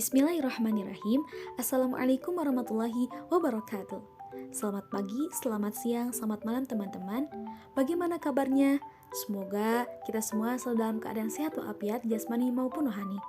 Bismillahirrahmanirrahim. Assalamualaikum warahmatullahi wabarakatuh. Selamat pagi, selamat siang, selamat malam teman-teman. Bagaimana kabarnya? Semoga kita semua selalu dalam keadaan sehat walafiat jasmani maupun rohani.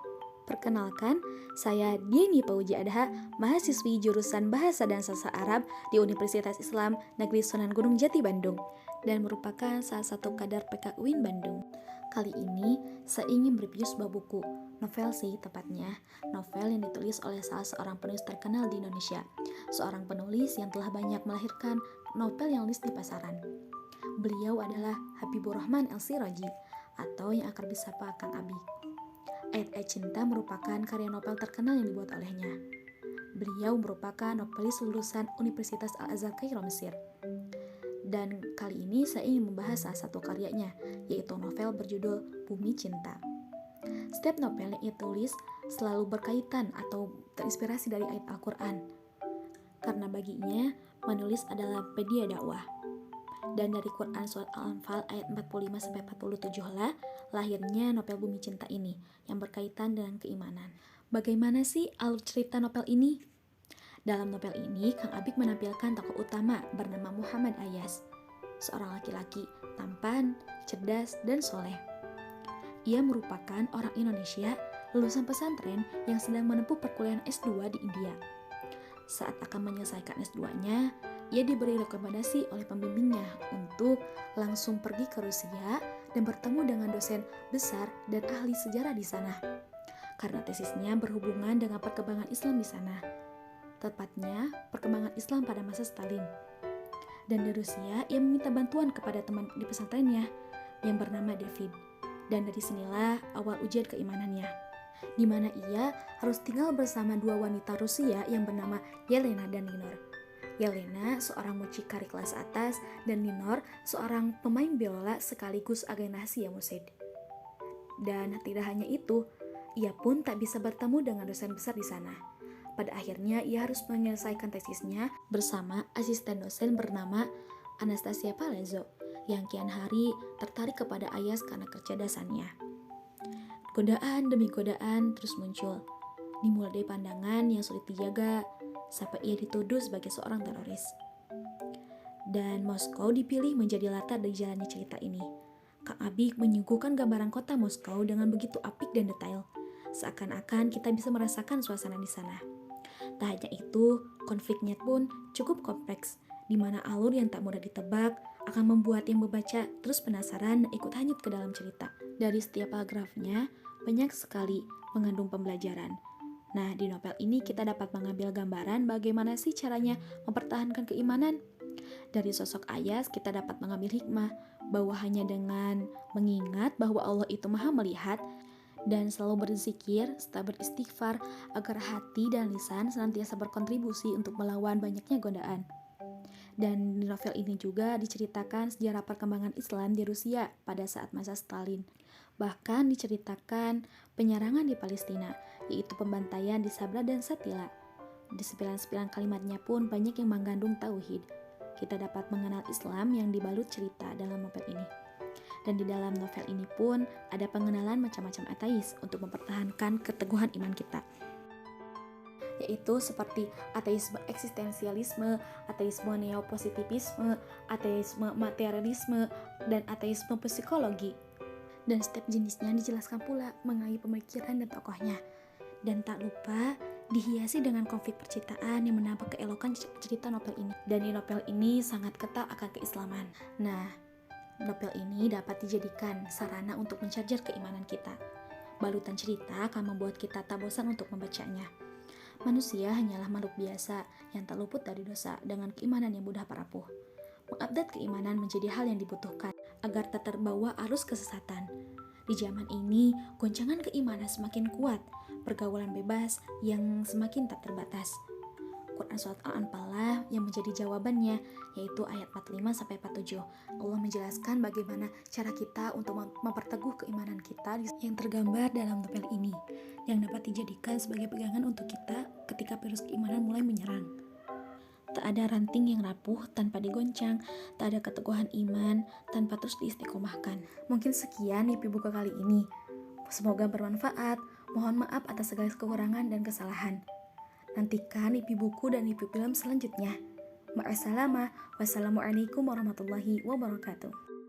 Perkenalkan, saya Dieni Pauji Adha, mahasiswi jurusan Bahasa dan Sastra Arab di Universitas Islam Negeri Sunan Gunung Jati Bandung dan merupakan salah satu kadar PK UIN Bandung. Kali ini saya ingin mereview sebuah buku, novel sih tepatnya, novel yang ditulis oleh salah seorang penulis terkenal di Indonesia, seorang penulis yang telah banyak melahirkan novel yang laris di pasaran. Beliau adalah Habibur Rahman El-Siraji atau yang akrab disapa Kang Abi. Ayat-ayat Cinta merupakan karya novel terkenal yang dibuat olehnya. Beliau merupakan novelis lulusan Universitas Al-Azhar Kairo, Mesir. Dan kali ini saya ingin membahas salah satu karyanya, yaitu novel berjudul Bumi Cinta. Setiap novel yang ia tulis selalu berkaitan atau terinspirasi dari ayat Al-Quran, karena baginya menulis adalah media dakwah. Dan dari Quran surat Al-Anfal ayat 45-47 lah lahirnya novel Bumi Cinta ini yang berkaitan dengan keimanan. Bagaimana sih alur cerita novel ini? Dalam novel ini, Kang Abik menampilkan tokoh utama bernama Muhammad Ayas, seorang laki-laki tampan, cerdas, dan soleh. Ia merupakan orang Indonesia lulusan pesantren yang sedang menempuh perkuliahan S2 di India. Saat akan menyelesaikan S2-nya, ia diberi rekomendasi oleh pembimbingnya untuk langsung pergi ke Rusia dan bertemu dengan dosen besar dan ahli sejarah di sana, karena tesisnya berhubungan dengan perkembangan Islam di sana. Tepatnya, perkembangan Islam pada masa Stalin. Dan di Rusia, ia meminta bantuan kepada teman di pesantrennya yang bernama David. Dan dari sinilah awal ujian keimanannya, di mana ia harus tinggal bersama dua wanita Rusia yang bernama Yelena dan Ninor. Yelena seorang mucikari kelas atas dan Ninor seorang pemain biola sekaligus agen rahasia musik. Dan tidak hanya itu, ia pun tak bisa bertemu dengan dosen besar di sana. Pada akhirnya ia harus menyelesaikan tesisnya bersama asisten dosen bernama Anastasia Palazzo yang kian hari tertarik kepada Ayas karena kecerdasannya. Godaan demi godaan terus muncul, dimulai dari pandangan yang sulit dijaga sampai ia dituduh sebagai seorang teroris. Dan Moskow dipilih menjadi latar dari jalannya cerita ini. Kang Abik menyuguhkan gambaran kota Moskow dengan begitu apik dan detail, seakan-akan kita bisa merasakan suasana di sana. Tak hanya itu, konfliknya pun cukup kompleks, di mana alur yang tak mudah ditebak akan membuat yang membaca terus penasaran dan ikut hanyut ke dalam cerita. Dari setiap paragrafnya, banyak sekali mengandung pembelajaran. Nah, di novel ini kita dapat mengambil gambaran bagaimana sih caranya mempertahankan keimanan. Dari sosok Ayas, kita dapat mengambil hikmah bahwa hanya dengan mengingat bahwa Allah itu Maha Melihat, dan selalu berzikir serta beristighfar agar hati dan lisan senantiasa berkontribusi untuk melawan banyaknya godaan. Dan di novel ini juga diceritakan sejarah perkembangan Islam di Rusia pada saat masa Stalin. Bahkan diceritakan penyerangan di Palestina, yaitu pembantaian di Sabra dan Shatila. Di sembilan kalimatnya pun banyak yang mengandung tauhid. Kita dapat mengenal Islam yang dibalut cerita dalam novel ini. Dan di dalam novel ini pun ada pengenalan macam-macam ateis untuk mempertahankan keteguhan iman kita, yaitu seperti ateisme eksistensialisme, ateisme neopositivisme, ateisme materialisme, dan ateisme psikologi. Dan setiap jenisnya dijelaskan pula mengenai pemikiran dan tokohnya. Dan tak lupa dihiasi dengan konflik percintaan yang menambah keelokan cerita novel ini. Dan di novel ini sangat kental akan keislaman. Nah, novel ini dapat dijadikan sarana untuk mencarger keimanan kita. Balutan cerita akan membuat kita tak bosan untuk membacanya. Manusia hanyalah makhluk biasa yang tak luput dari dosa dengan keimanan yang mudah rapuh. Mengupdate keimanan menjadi hal yang dibutuhkan agar tak terbawa arus kesesatan. Di zaman ini, goncangan keimanan semakin kuat, pergaulan bebas yang semakin tak terbatas. Quran surat Al-Anfal lah yang menjadi jawabannya, yaitu ayat 45-47. Allah menjelaskan bagaimana cara kita untuk memperteguh keimanan kita yang tergambar dalam novel ini, yang dapat dijadikan sebagai pegangan untuk kita ketika virus keimanan mulai menyerang. Tak ada ranting yang rapuh tanpa digoncang, tak ada keteguhan iman tanpa terus diistiqomahkan. Mungkin sekian IP buku kali ini. Semoga bermanfaat. Mohon maaf atas segala kekurangan dan kesalahan. Nantikan IP buku dan IP film selanjutnya. Ma'assalamah. Wassalamualaikum warahmatullahi wabarakatuh.